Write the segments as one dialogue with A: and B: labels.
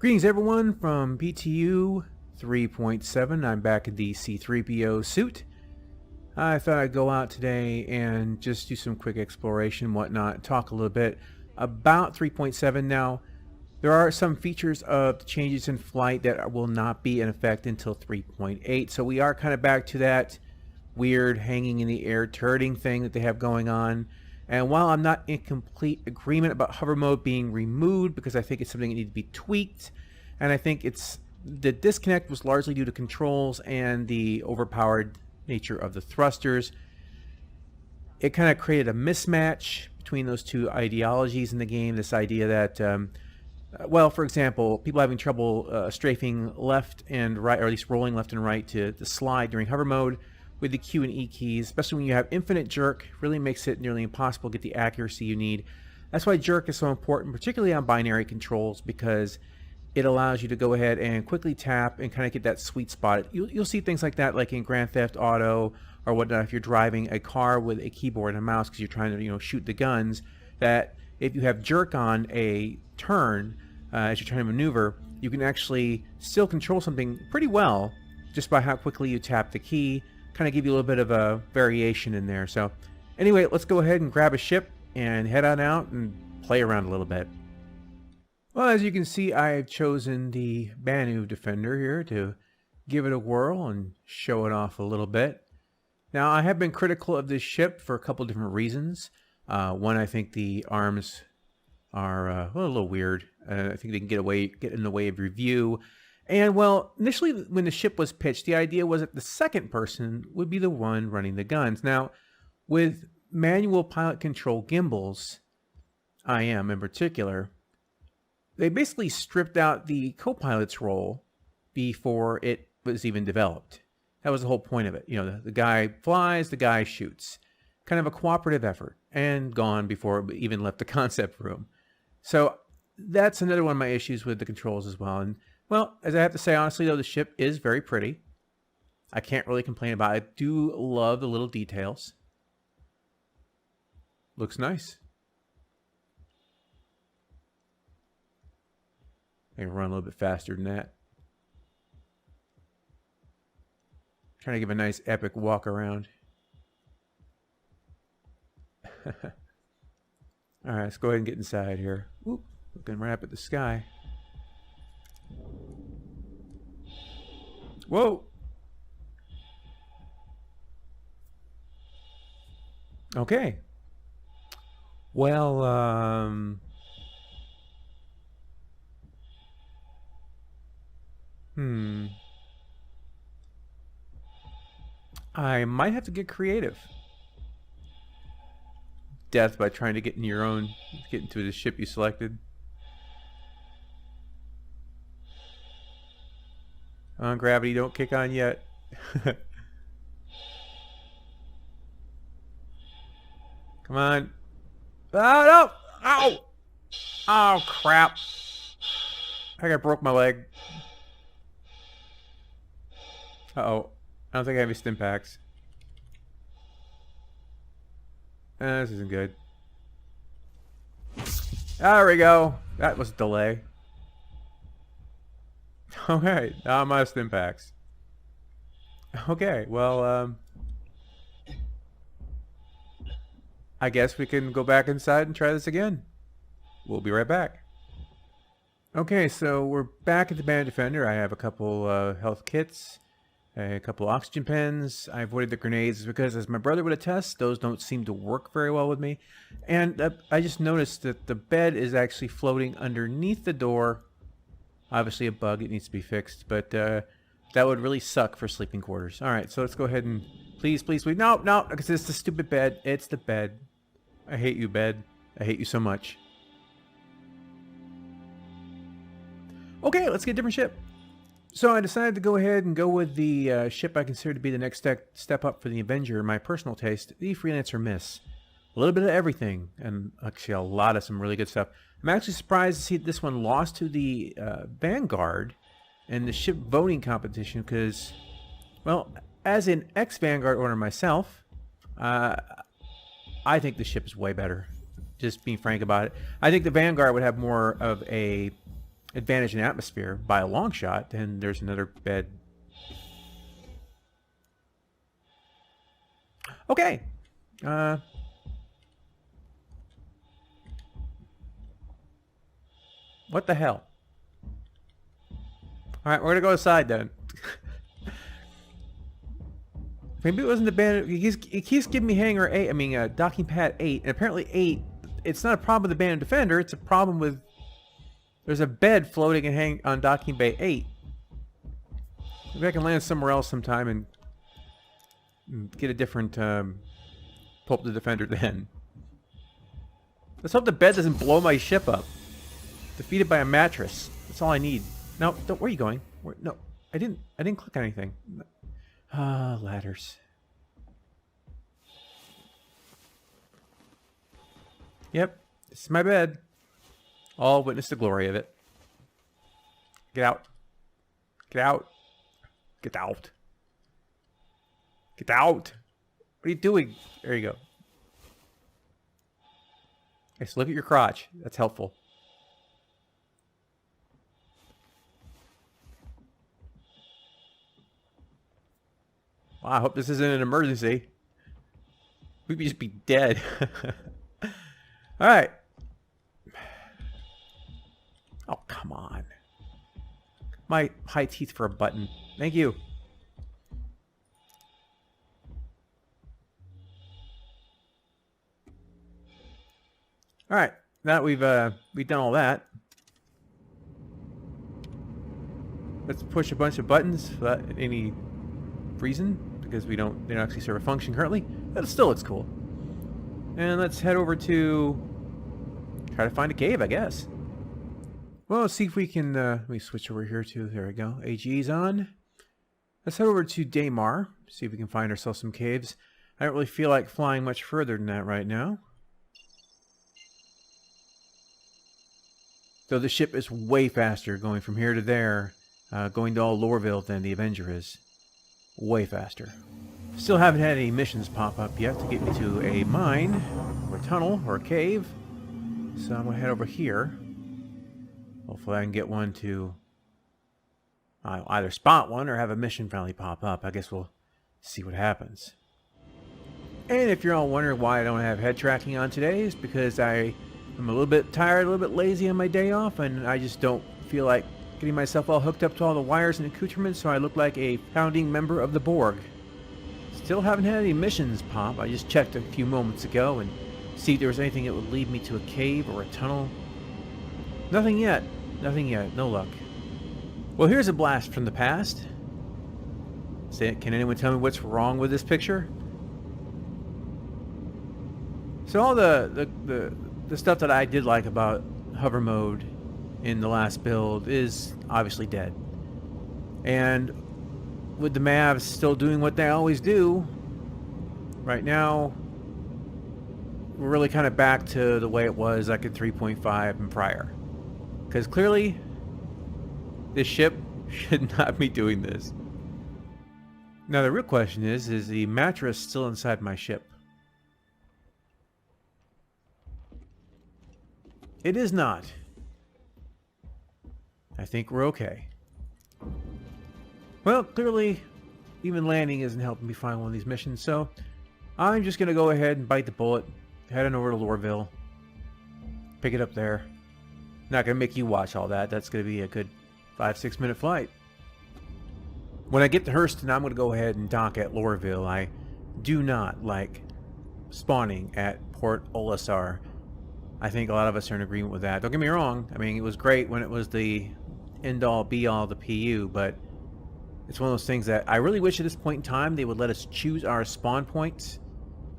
A: Greetings everyone from PTU 3.7. I'm back in the C3PO suit. I thought I'd go out today and just do some quick exploration and whatnot, talk a little bit about 3.7. Now, there are some features of the changes in flight that will not be in effect until 3.8, so we are kind of back to that weird hanging in the air turreting thing that they have going on. And while I'm not in complete agreement about hover mode being removed, because I think it's something that needs to be tweaked, and I think the disconnect was largely due to controls and the overpowered nature of the thrusters, it kind of created a mismatch between those two ideologies in the game. This idea that, well, for example, people having trouble strafing left and right, or at least rolling left and right to slide during hover mode with the Q and E keys, especially when you have infinite jerk, really makes it nearly impossible to get the accuracy you need. That's why jerk is so important, particularly on binary controls, because it allows you to go ahead and quickly tap and kind of get that sweet spot. You'll see things like that, like in Grand Theft Auto or whatnot, if you're driving a car with a keyboard and a mouse because you're trying to, shoot the guns, that if you have jerk on a turn as you're trying to maneuver, you can actually still control something pretty well just by how quickly you tap the key. Kind of give you a little bit of a variation in there. So anyway, let's go ahead and grab a ship and head on out and play around a little bit. Well, as you can see, I've chosen the Banu Defender here to give it a whirl and show it off a little bit. Now, I have been critical of this ship for a couple different reasons. One, I think the arms are a little weird. I think they can get in the way of your view. And, well, initially when the ship was pitched, the idea was that the second person would be the one running the guns. Now, with manual pilot control gimbals, IM in particular, they basically stripped out the co-pilot's role before it was even developed. That was the whole point of it. The guy flies, the guy shoots. Kind of a cooperative effort, and gone before it even left the concept room. So that's another one of my issues with the controls as well. And, well, as I have to say, honestly, though, the ship is very pretty. I can't really complain about it. I do love the little details. Looks nice. I can run a little bit faster than that. Trying to give a nice epic walk around. Alright, let's go ahead and get inside here. Oop, looking right up at the sky. Whoa! Okay. Well, I might have to get creative. Death by trying to get into the ship you selected. Gravity, don't kick on yet. Come on. Oh, no! Ow! Oh, crap. I think I broke my leg. Uh-oh. I don't think I have any stim packs. This isn't good. There we go. That was a delay. Okay, now I'm out of stim packs. Okay, well, I guess we can go back inside and try this again. We'll be right back. Okay, so we're back at the Banu Defender. I have a couple health kits, a couple oxygen pens. I avoided the grenades because, as my brother would attest, those don't seem to work very well with me. And I just noticed that the bed is actually floating underneath the door. Obviously a bug, it needs to be fixed, but that would really suck for sleeping quarters. Alright, so let's go ahead and please, no, because it's the stupid bed. It's the bed. I hate you, bed. I hate you so much. Okay, let's get a different ship. So I decided to go ahead and go with the ship I consider to be the next step up for the Avenger, in my personal taste, the Freelancer Miss. A little bit of everything, and actually a lot of some really good stuff. I'm actually surprised to see this one lost to the Vanguard in the ship voting competition because, well, as an ex-Vanguard owner myself, I think the ship is way better. Just being frank about it. I think the Vanguard would have more of a advantage in atmosphere by a long shot, then there's another bed. Okay. What the hell? Alright, we're gonna go aside then. Maybe it wasn't the band. It keeps giving me hangar 8. I mean, docking pad 8. And apparently 8, it's not a problem with the Abandoned Defender. It's a problem with... There's a bed floating and hang on docking bay 8. Maybe I can land somewhere else sometime and get a different... pull up the Defender then. Let's hope the bed doesn't blow my ship up. Defeated by a mattress. That's all I need. No, don't, where are you going? No, I didn't click on anything. Ah, ladders. Yep, this is my bed. All witness the glory of it. Get out. Get out. Get out. Get out. What are you doing? There you go. Okay, so look at your crotch. That's helpful. Wow, I hope this isn't an emergency. We'd just be dead. Alright. Oh, come on. My high teeth for a button. Thank you. Alright. Now that we've done all that, let's push a bunch of buttons without any reason, because they don't actually serve a function currently, but it still looks cool. And let's head over to try to find a cave, I guess. Well, let's see if we can let me switch over here to, there we go, AG's on. Let's head over to Daymar, see if we can find ourselves some caves. I don't really feel like flying much further than that right now. So the ship is way faster going from here to there, going to all Lorville than the Avenger is. Way faster. Still haven't had any missions pop up yet to get me to a mine, or a tunnel, or a cave. So I'm going to head over here. Hopefully I can get one to either spot one or have a mission finally pop up. I guess we'll see what happens. And if you're all wondering why I don't have head tracking on today, it's because I'm a little bit tired, a little bit lazy on my day off, and I just don't feel like getting myself all hooked up to all the wires and accoutrements, so I look like a founding member of the Borg. Still haven't had any missions pop. I just checked a few moments ago and see if there was anything that would lead me to a cave or a tunnel. Nothing yet. Nothing yet. No luck. Well, here's a blast from the past. Can anyone tell me what's wrong with this picture? So all the stuff that I did like about hover mode in the last build is obviously dead. And with the Mavs still doing what they always do, right now we're really kind of back to the way it was like in 3.5 and prior. Because clearly this ship should not be doing this. Now the real question is the mattress still inside my ship? It is not. I think we're okay. Well, clearly, even landing isn't helping me find one of these missions, so I'm just going to go ahead and bite the bullet, head on over to Lorville, pick it up there. Not going to make you watch all that. That's going to be a good 5-6 minute flight. When I get to Hurston, I'm going to go ahead and dock at Lorville. I do not like spawning at Port Olisar. I think a lot of us are in agreement with that. Don't get me wrong. I mean, it was great when it was the end-all, be-all, the PU, but it's one of those things that I really wish at this point in time they would let us choose our spawn points.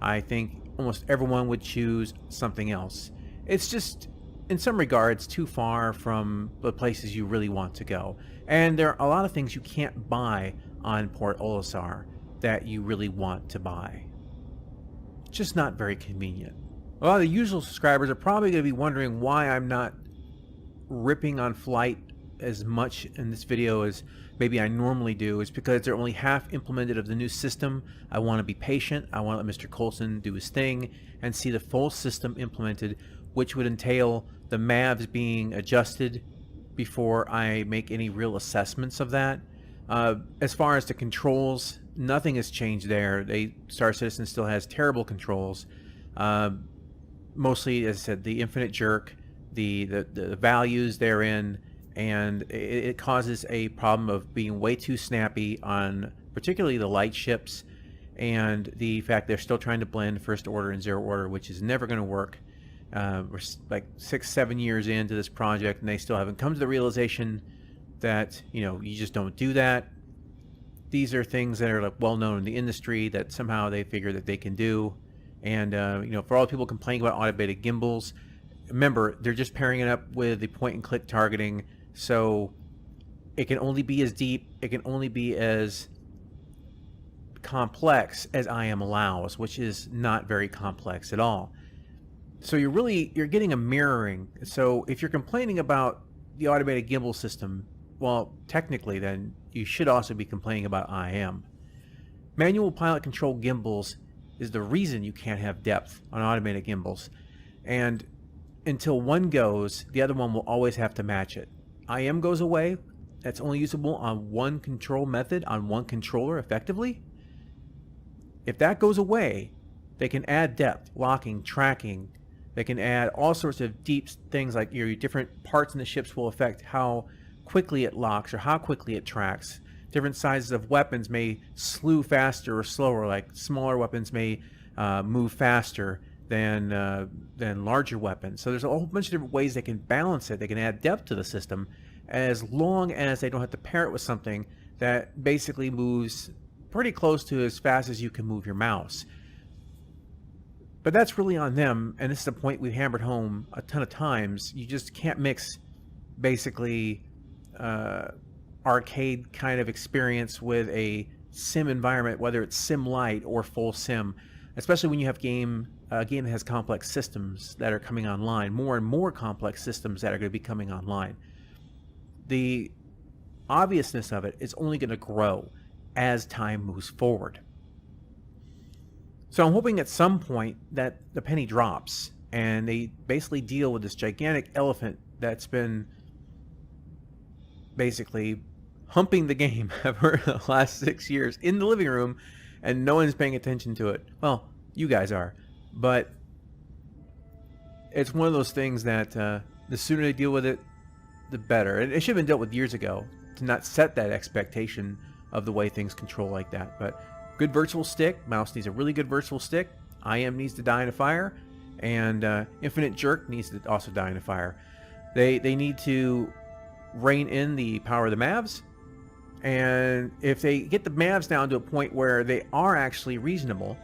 A: I think almost everyone would choose something else. It's just, in some regards, too far from the places you really want to go. And there are a lot of things you can't buy on Port Olisar that you really want to buy. It's just not very convenient. A lot of the usual subscribers are probably going to be wondering why I'm not ripping on flight as much in this video as maybe I normally do. It's because they're only half implemented of the new system. I want to be patient. I want to let Mr. Coulson do his thing and see the full system implemented, which would entail the Mavs being adjusted before I make any real assessments of that. As far as the controls, nothing has changed there. Star Citizen still has terrible controls. Mostly, as I said, the infinite jerk, the values therein, and it causes a problem of being way too snappy on particularly the light ships, and the fact they're still trying to blend First Order and Zero Order, which is never going to work. We're like 6-7 years into this project, and they still haven't come to the realization that, you just don't do that. These are things that are like well known in the industry that somehow they figure that they can do. And for all the people complaining about automated gimbals, remember, they're just pairing it up with the point and click targeting, so it can only be as deep, it can only be as complex as IM allows, which is not very complex at all. So you're getting a mirroring. So if you're complaining about the automated gimbal system, well, technically then you should also be complaining about IM. Manual pilot control gimbals is the reason you can't have depth on automated gimbals, and until one goes, the other one will always have to match it. IM goes away, that's only usable on one control method, on one controller effectively. If that goes away, they can add depth, locking, tracking. They can add all sorts of deep things like your different parts in the ships will affect how quickly it locks or how quickly it tracks. Different sizes of weapons may slew faster or slower, like smaller weapons may move faster than larger weapons. So there's a whole bunch of different ways they can balance it. They can add depth to the system as long as they don't have to pair it with something that basically moves pretty close to as fast as you can move your mouse. But that's really on them, and this is a point we've hammered home a ton of times. You just can't mix basically arcade kind of experience with a sim environment, whether it's sim light or full sim, especially when you have a game that has complex systems that are coming online, more and more complex systems that are going to be coming online. The obviousness of it is only going to grow as time moves forward. So I'm hoping at some point that the penny drops and they basically deal with this gigantic elephant that's been basically humping the game for the last 6 years in the living room, and no one's paying attention to it. Well, you guys are, but it's one of those things that the sooner they deal with it, the better. It should have been dealt with years ago, to not set that expectation of the way things control like that. But good virtual stick, mouse needs a really good virtual stick, IM needs to die in a fire, and infinite jerk needs to also die in a fire. They need to rein in the power of the Mavs, and if they get the Mavs down to a point where they are actually reasonable,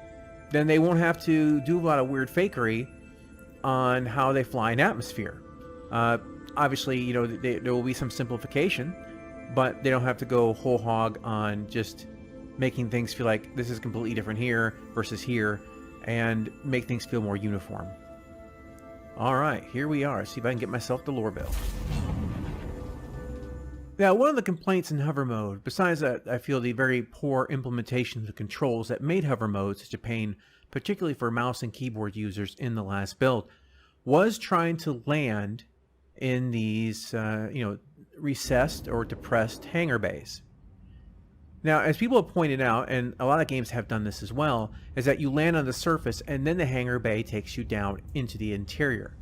A: then they won't have to do a lot of weird fakery on how they fly in atmosphere. Obviously, there will be some simplification, but they don't have to go whole hog on just making things feel like this is completely different here versus here, and make things feel more uniform. Alright, here we are. See if I can get myself the lore bill. Now, one of the complaints in hover mode, besides that I feel the very poor implementation of the controls that made hover mode such a pain, particularly for mouse and keyboard users in the last build, was trying to land in these, recessed or depressed hangar bays. Now, as people have pointed out, and a lot of games have done this as well, is that you land on the surface and then the hangar bay takes you down into the interior.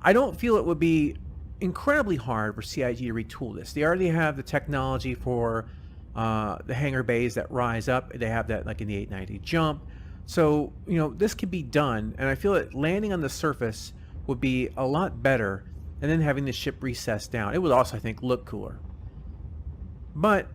A: I don't feel it would be incredibly hard for CIG to retool this. They already have the technology for the hangar bays that rise up. They have that like in the 890 jump. So, this can be done, and I feel that landing on the surface would be a lot better, and then having the ship recessed down. It would also, I think, look cooler. But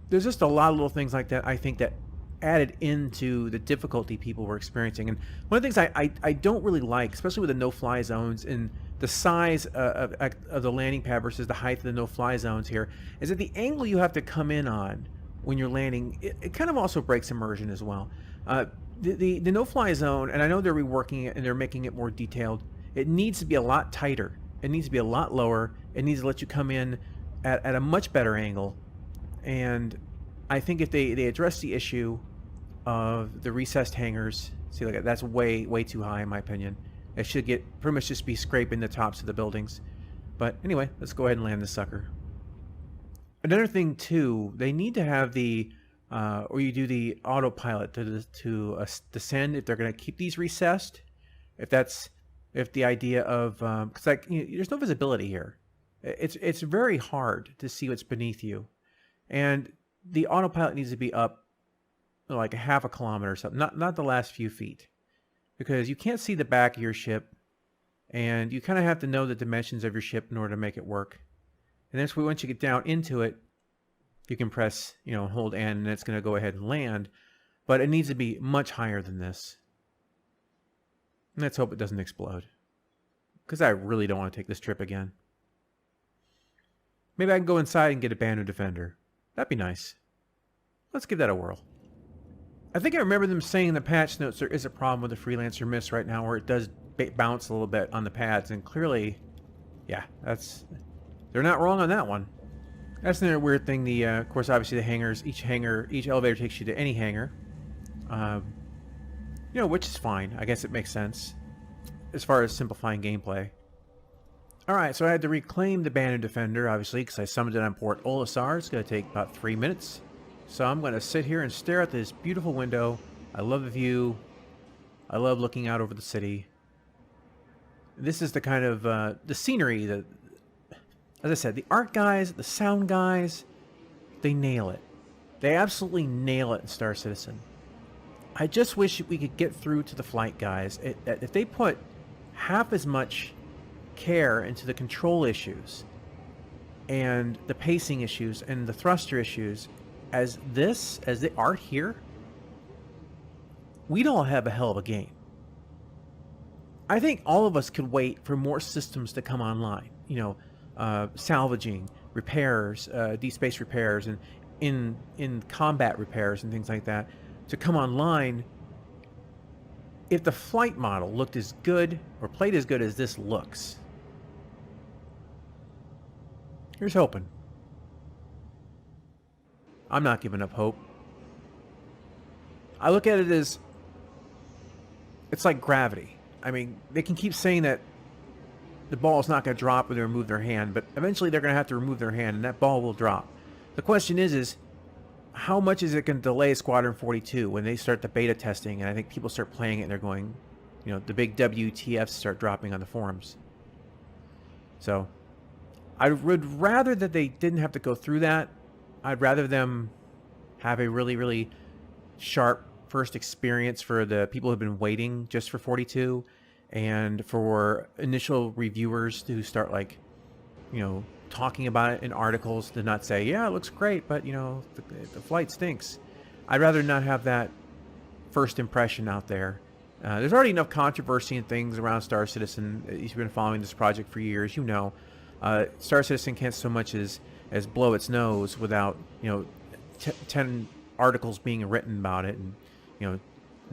A: there's just a lot of little things like that, I think, that added into the difficulty people were experiencing. And one of the things I don't really like, especially with the no-fly zones and the size of the landing pad versus the height of the no-fly zones here, is that the angle you have to come in on when you're landing, it kind of also breaks immersion as well. The no-fly zone, and I know they're reworking it and they're making it more detailed, it needs to be a lot tighter. It needs to be a lot lower. It needs to let you come in at a much better angle. And I think if they address the issue of the recessed hangars, see, like that's way too high in my opinion. It should pretty much just be scraping the tops of the buildings. But anyway, let's go ahead and land this sucker. Another thing too, they need to have the, or you do the autopilot to descend if they're going to keep these recessed. If the idea of, because like there's no visibility here. It's very hard to see what's beneath you, and the autopilot needs to be up like a half a kilometer or something, not the last few feet, because you can't see the back of your ship, and you kind of have to know the dimensions of your ship in order to make it work. And that's why once you get down into it, you can press, hold N, and it's going to go ahead and land, but it needs to be much higher than this. And let's hope it doesn't explode, because I really don't want to take this trip again. Maybe I can go inside and get a Band of Defender. That'd be nice. Let's give that a whirl. I think I remember them saying in the patch notes there is a problem with the Freelancer Mist right now where it does bounce a little bit on the pads, and clearly, yeah, they're not wrong on that one. That's another weird thing. Of course, obviously the hangars, each elevator takes you to any hangar. Which is fine. I guess it makes sense as far as simplifying gameplay. Alright, so I had to reclaim the Band of Defender, obviously, because I summoned it on Port Olisar. It's going to take about 3 minutes. So I'm going to sit here and stare at this beautiful window. I love the view. I love looking out over the city. This is the kind of, the scenery, as I said, the art guys, the sound guys, they nail it. They absolutely nail it in Star Citizen. I just wish we could get through to the flight guys. If they put half as much care into the control issues and the pacing issues and the thruster issues as they are here, we'd all have a hell of a game. I think all of us could wait for more systems to come online. Salvaging, repairs, deep space repairs, and in combat repairs and things like that to come online. If the flight model looked as good or played as good as this looks, here's hoping. I'm not giving up hope. I look at it as it's like gravity. I mean, they can keep saying that the ball is not going to drop when they remove their hand, but eventually they're going to have to remove their hand, and that ball will drop. The question is how much is it going to delay Squadron 42 when they start the beta testing, and I think people start playing it and they're going, the big WTFs start dropping on the forums. So I would rather that they didn't have to go through that. I'd rather them have a really, really sharp first experience for the people who've been waiting just for 42, and for initial reviewers to start talking about it in articles, to not say, yeah, it looks great, but the flight stinks. I'd rather not have that first impression out there. There's already enough controversy and things around Star Citizen. If you've been following this project for years, Star Citizen can't so much as blow its nose without 10 articles being written about it, and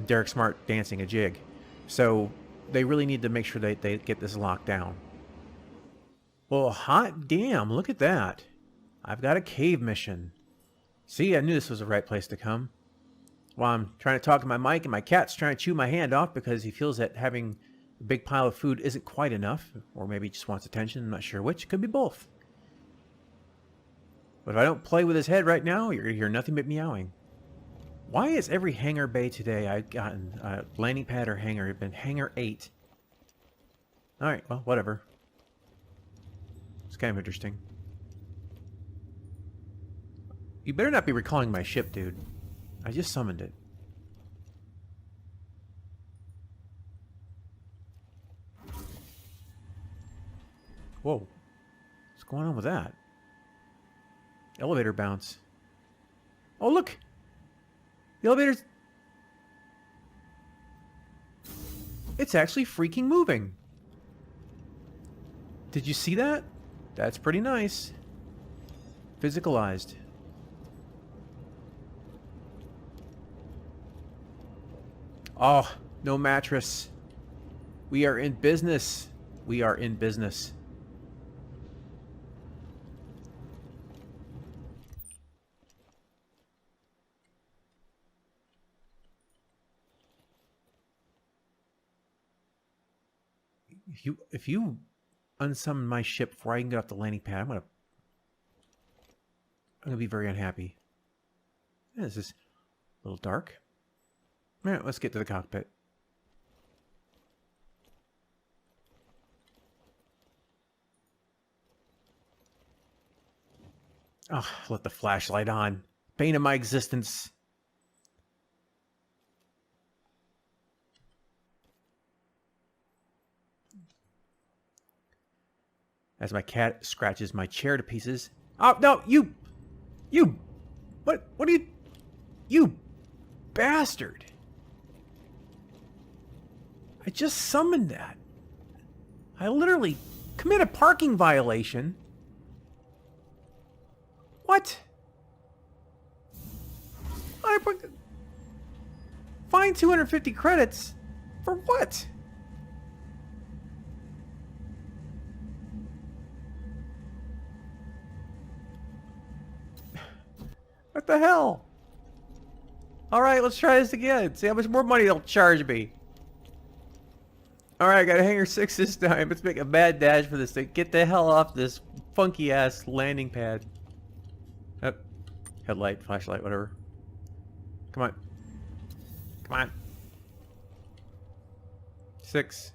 A: Derek Smart dancing a jig. So they really need to make sure that they get this locked down. Well, hot damn, look at that. I've got a cave mission. See, I knew this was the right place to come. While I'm trying to talk to my mic, and my cat's trying to chew my hand off because he feels that having a big pile of food isn't quite enough, or maybe he just wants attention. I'm not sure which. Could be both. But if I don't play with his head right now, you're going to hear nothing but meowing. Why is every hangar bay today I've gotten landing pad or hangar been hangar 8? Alright, well, whatever. It's kind of interesting. You better not be recalling my ship, dude. I just summoned it. Whoa. What's going on with that? Elevator bounce. Oh, look! The elevator's... It's actually freaking moving. Did you see that? That's pretty nice. Physicalized. Oh, no mattress. We are in business. We are in business. If you unsummon my ship before I can get off the landing pad, I'm gonna be very unhappy. Yeah, this is a little dark. All right, let's get to the cockpit. Oh, let the flashlight on. Bane of my existence. As my cat scratches my chair to pieces. Oh, no, you, what are you bastard. I just summoned that. I literally committed a parking violation. What? I put fine 250 credits for what? What the hell? Alright, let's try this again. See how much more money they'll charge me. Alright, I got a Hangar 6 this time. Let's make a mad dash for this thing. Get the hell off this funky ass landing pad. Yep. Headlight, flashlight, whatever. Come on. Come on. 6.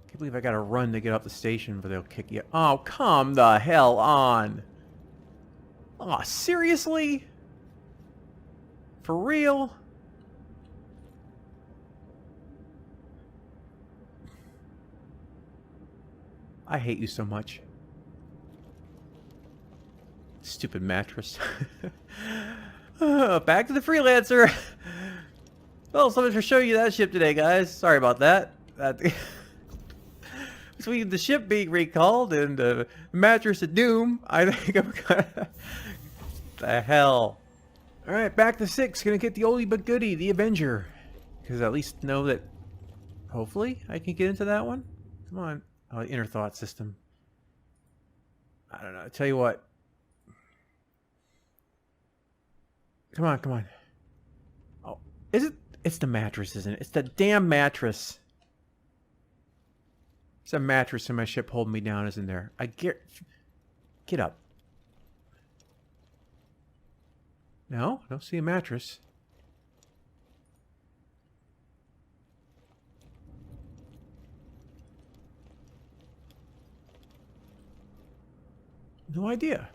A: Can't believe I gotta run to get off the station, but they'll kick you. Oh, come the hell on. Oh, seriously? For real? I hate you so much. Stupid mattress. Back to the Freelancer. Well, so much for showing you that ship today, guys. Sorry about that. Between the ship being recalled and the mattress of doom, I think I'm gonna... The hell. Alright, back to 6. Gonna get the oldie but goodie, the Avenger. Because I at least know that... Hopefully, I can get into that one. Come on. Oh, the inner thought system. I don't know. I tell you what. Come on, come on. Oh, is it? It's the mattress, isn't it? It's the damn mattress. There's a mattress in my ship holding me down, isn't there? Get up. No, I don't see a mattress. No idea.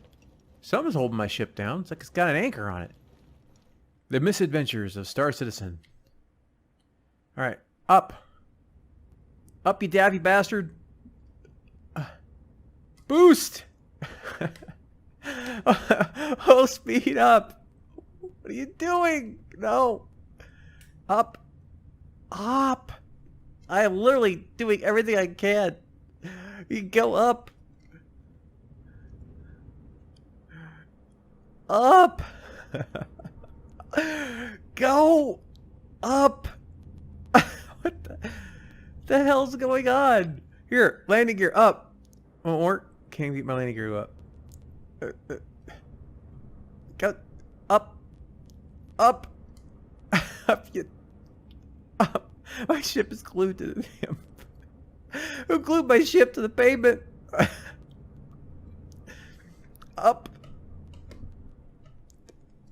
A: Something's holding my ship down. It's like it's got an anchor on it. The Misadventures of Star Citizen. Alright, up. Up, you daffy bastard. Boost! Oh, speed up. What are you doing? No. Up. Up. I am literally doing everything I can. You go up. Up. Go up. What the hell's going on? Here, landing gear up. Won't work. Can't get my landing gear up. Go up. Up. Up. Up. My ship is glued to the damn. Who glued my ship to the pavement? Up.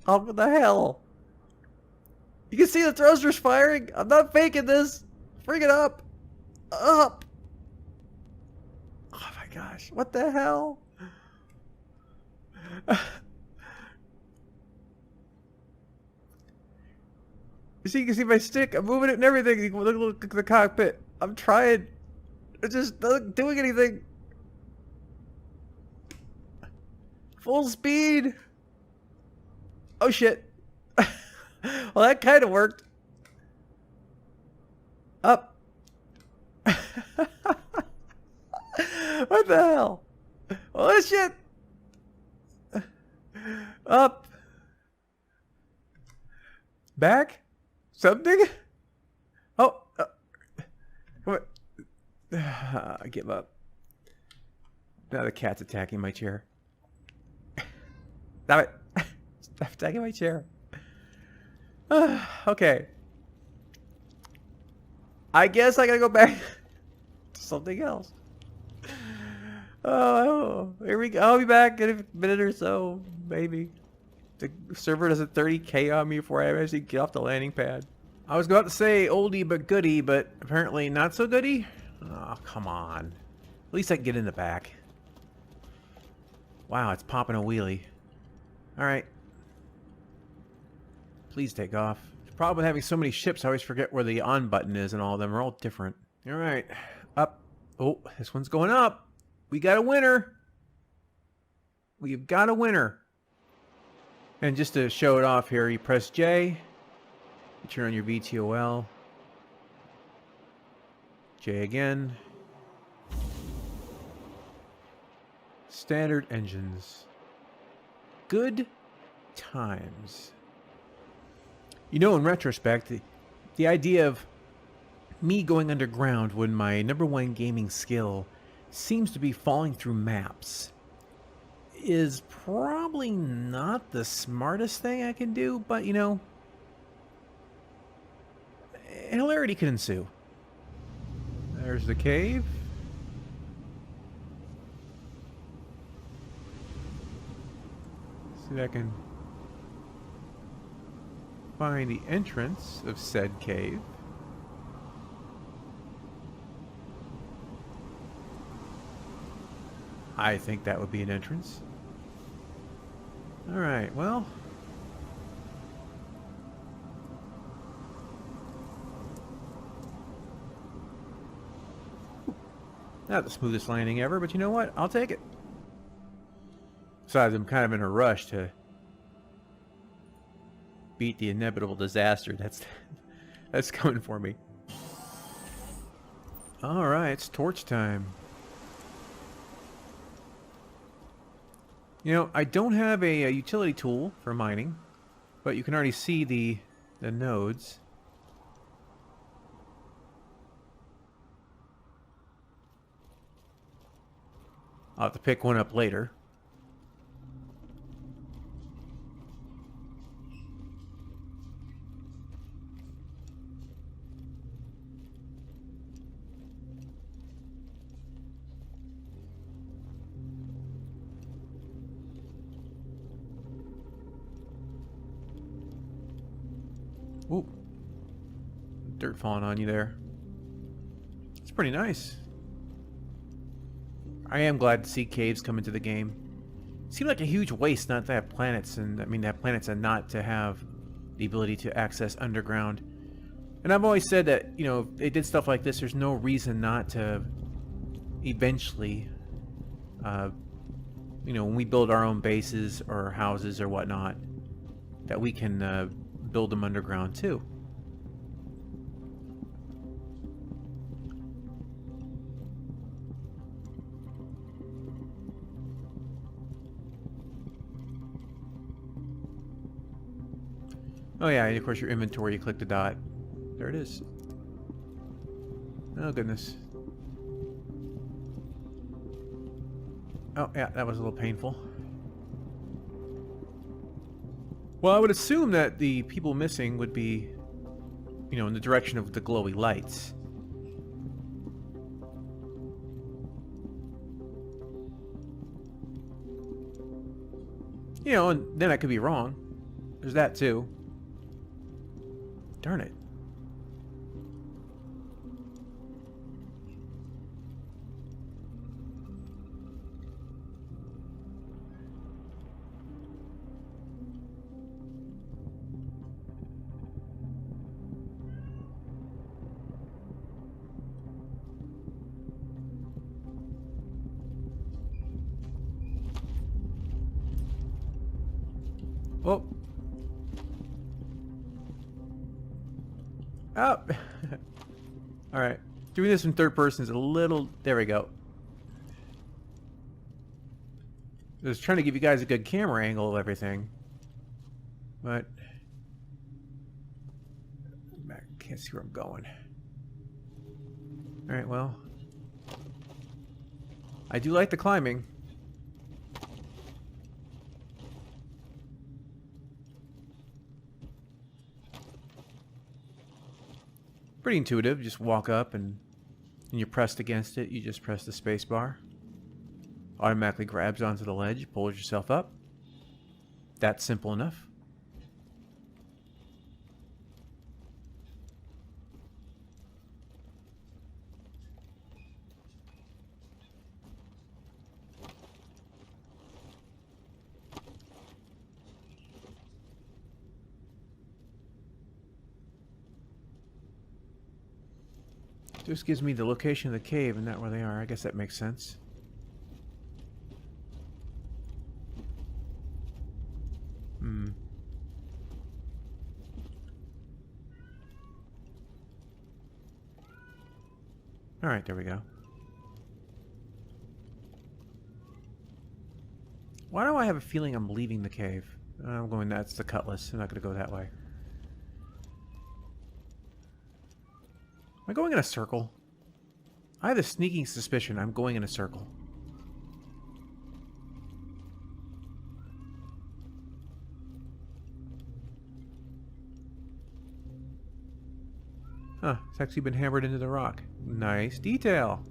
A: Oh, what the hell? You can see the thrusters firing. I'm not faking this. Bring it up. Up. Oh my gosh. What the hell? You can see my stick. I'm moving it and everything. You can look at the cockpit. I'm trying. It's just not doing anything. Full speed. Oh shit. Well, that kind of worked. Up. What the hell? Oh shit. Up. Back. Something. Oh. Come on. I give up. Now the cat's attacking my chair. Stop it. Stop attacking my chair. Okay. I guess I gotta go back to something else. Oh, here we go. I'll be back in a minute or so, maybe. The server does a 30k on me before I actually get off the landing pad. I was about to say oldie but goodie, but apparently not so goodie. Oh, come on. At least I can get in the back. Wow, it's popping a wheelie. Alright. Please take off. The problem with having so many ships, I always forget where the on button is, and all of them are all different. Alright. Up. Oh, this one's going up. We got a winner. We've got a winner. And just to show it off here, you press J. You turn on your VTOL. J again. Standard engines. Good times. You know, in retrospect, the idea of me going underground when my #1 gaming skill seems to be falling through maps is probably not the smartest thing I can do, but you know, hilarity could ensue. There's the cave. See if I can find the entrance of said cave. I think that would be an entrance. Alright, well. Not the smoothest landing ever, but you know what? I'll take it. Besides, I'm kind of in a rush to beat the inevitable disaster that's coming for me. Alright, it's torch time. You know, I don't have a utility tool for mining, but you can already see the nodes. I'll have to pick one up later. Ooh. Dirt falling on you there. It's pretty nice. I am glad to see caves come into the game. It seemed like a huge waste not to have planets, and I mean to have planets and not to have the ability to access underground. And I've always said that, you know, if they did stuff like this, there's no reason not to eventually, you know, when we build our own bases or houses or whatnot, that we can build them underground too. Oh yeah, and of course your inventory, you click the dot. There it is. Oh goodness. Oh yeah, that was a little painful. Well, I would assume that the people missing would be, you know, in the direction of the glowy lights. You know, and then I could be wrong. There's that too. Darn it. Oh. Oh. Alright. Doing this in third person is a little... There we go. I was trying to give you guys a good camera angle of everything. But... I can't see where I'm going. Alright, well... I do like the climbing. Pretty intuitive. Just walk up and you're pressed against it. You just press the space bar. automatically grabs onto the ledge, pulls yourself up. That's simple enough. Just gives me the location of the cave and not where they are. I guess that makes sense. Alright, there we go. Why do I have a feeling I'm leaving the cave? I'm going, that's the cutlass. I'm not going to go that way. Am I going in a circle? I have a sneaking suspicion I'm going in a circle. Huh, it's actually been hammered into the rock. Nice detail.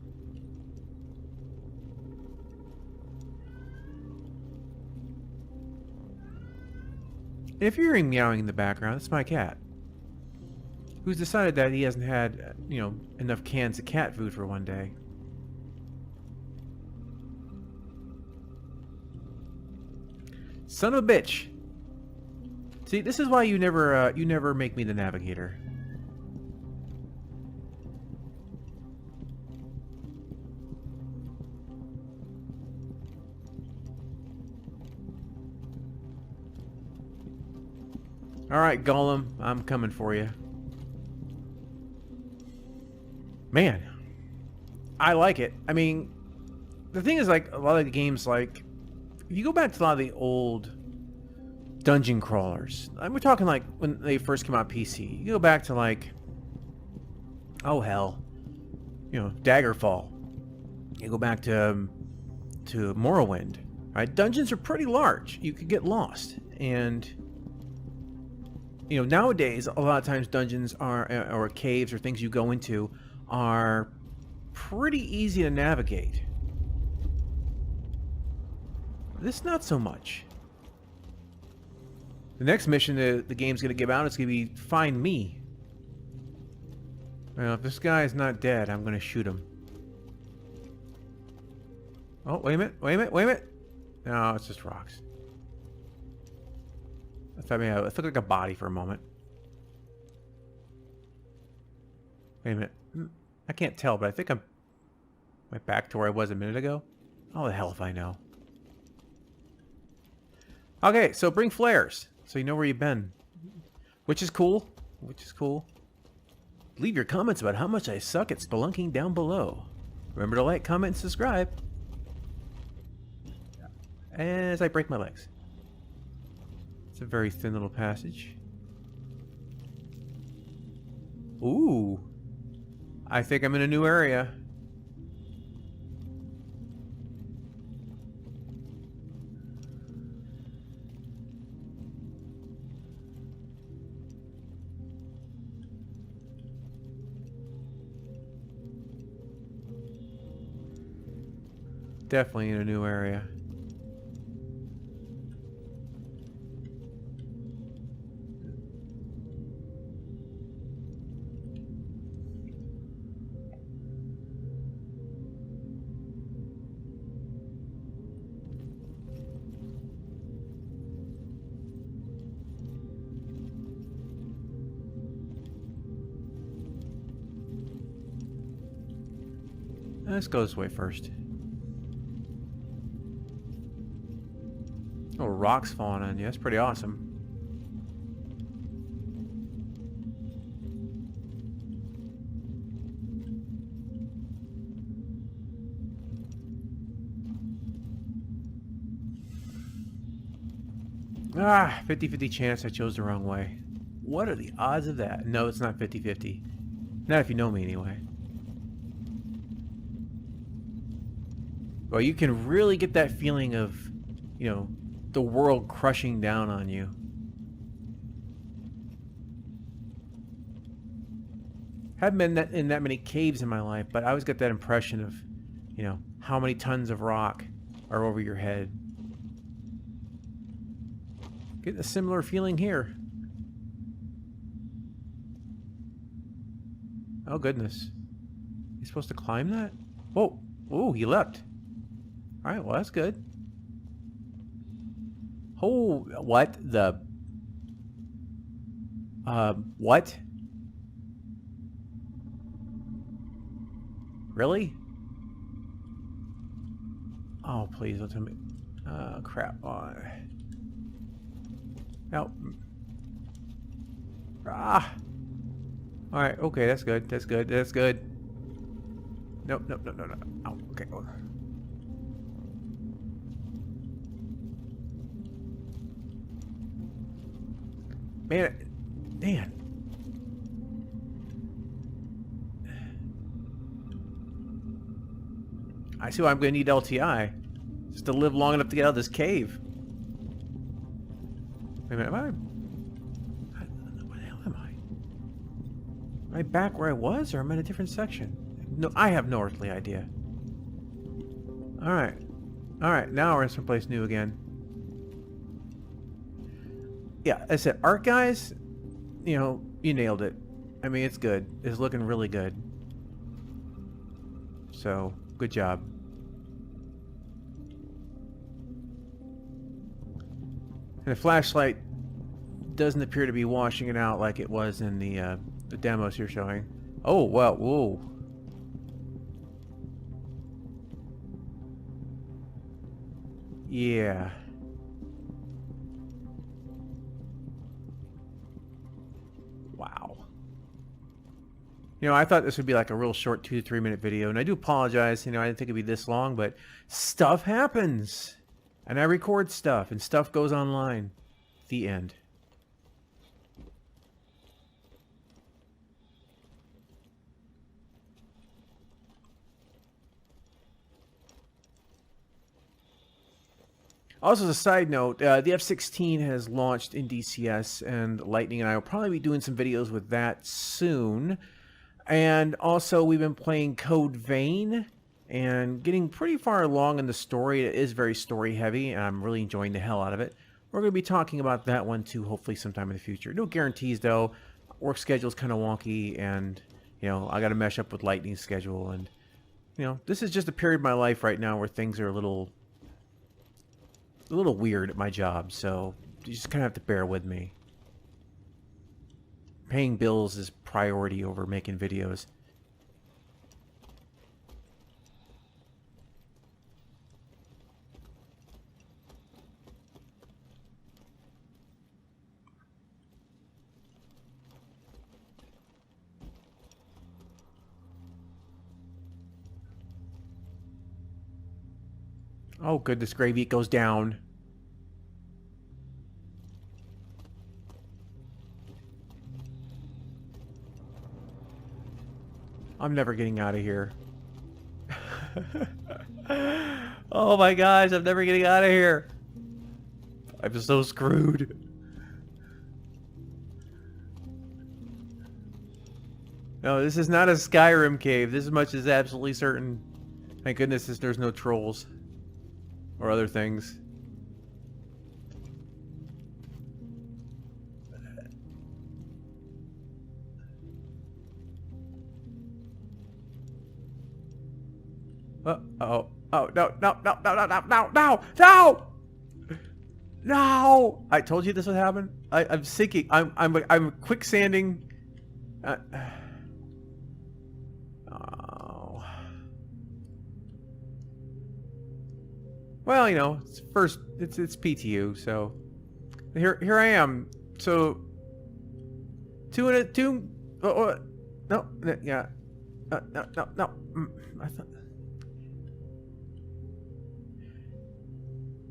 A: If you're hearing meowing in the background, it's my cat. Who's decided that he hasn't had, you know, enough cans of cat food for one day. Son of a bitch. See, this is why you never make me the navigator. Alright, Gollum, I'm coming for you. Man, I like it. I mean, the thing is, like, a lot of the games, like, if you go back to a lot of the old dungeon crawlers, we're talking, like, when they first came out PC, you go back to, like, oh, hell, you know, Daggerfall. You go back to Morrowind, right? Dungeons are pretty large. You could get lost, and you know, nowadays, a lot of times dungeons are, or caves or things you go into are pretty easy to navigate. This, not so much. The next mission the game's going to give out is going to be find me. Well, if this guy is not dead, I'm going to shoot him. Oh, wait a minute, wait a minute, wait a minute. No, it's just rocks. I thought maybe it looked like a body for a moment. Wait a minute. I can't tell, but I think I'm right back to where I was a minute ago. Oh, the hell if I know. Okay, so bring flares, so you know where you've been. Which is cool. Which is cool. Leave your comments about how much I suck at spelunking down below. Remember to like, comment, and subscribe. As I break my legs. It's a very thin little passage. Ooh. I think I'm in a new area. Definitely in a new area. Let's go this way first. Oh, rocks falling on you. That's pretty awesome. Ah, 50-50 chance I chose the wrong way. What are the odds of that? No, it's not 50-50. Not if you know me anyway. Well, you can really get that feeling of, you know, the world crushing down on you. Haven't been in that many caves in my life, but I always get that impression of, you know, how many tons of rock are over your head. Getting a similar feeling here. Oh goodness. You supposed to climb that? Whoa. Ooh, he leapt. Alright, well that's good. Oh, what the... what? Really? Oh, please don't tell me. Crap. No. Ah! Alright, okay, that's good. That's good. That's good. Nope, nope, no, no, no. Oh, okay. Man. I see why I'm going to need LTI. Just to live long enough to get out of this cave. Wait a minute, where the hell am I? Am I back where I was, or am I in a different section? No, I have no earthly idea. Alright. Alright, now we're in someplace new again. Yeah, I said, art guys, you know, you nailed it. I mean, it's good. It's looking really good. So, good job. And the flashlight doesn't appear to be washing it out like it was in the demos you're showing. Oh, wow, whoa. Yeah. Wow. You know, I thought this would be like a real short 2 to 3 minute video, and I do apologize, you know, I didn't think it'd be this long, but stuff happens. And I record stuff, and stuff goes online. The end. Also, as a side note, the F-16 has launched in DCS, and Lightning and I will probably be doing some videos with that soon. And also, we've been playing Code Vein and getting pretty far along in the story. It is very story-heavy, and I'm really enjoying the hell out of it. We're going to be talking about that one, too, hopefully sometime in the future. No guarantees, though. Work schedule's kind of wonky, and, you know, I got to mesh up with Lightning's schedule. And, you know, this is just a period of my life right now where things are a little weird at my job, so you just kind of have to bear with me. Paying bills is priority over making videos. Oh goodness gravy, it goes down. I'm never getting out of here. Oh my gosh, I'm never getting out of here. I'm so screwed. No, this is not a Skyrim cave. This much is absolutely certain. Thank goodness there's no trolls. Or other things. Oh, no, no, no, no, no, no, no, no, no! No! I told you this would happen. I'm sinking. I'm quicksanding. Oh. Well, you know, it's PTU, so here I am. So no, yeah, no. I thought.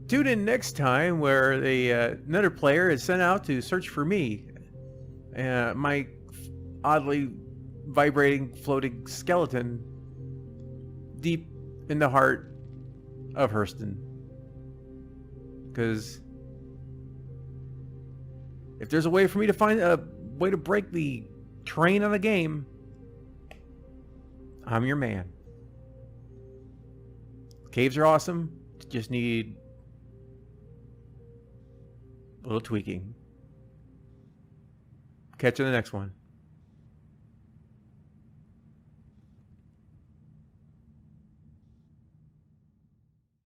A: Tune in next time where another player is sent out to search for me. My oddly vibrating, floating skeleton deep in the heart of Hurston. Because if there's a way for me to find a way to break the train on the game, I'm your man. Caves are awesome. just need a little tweaking. Catch you in the next one.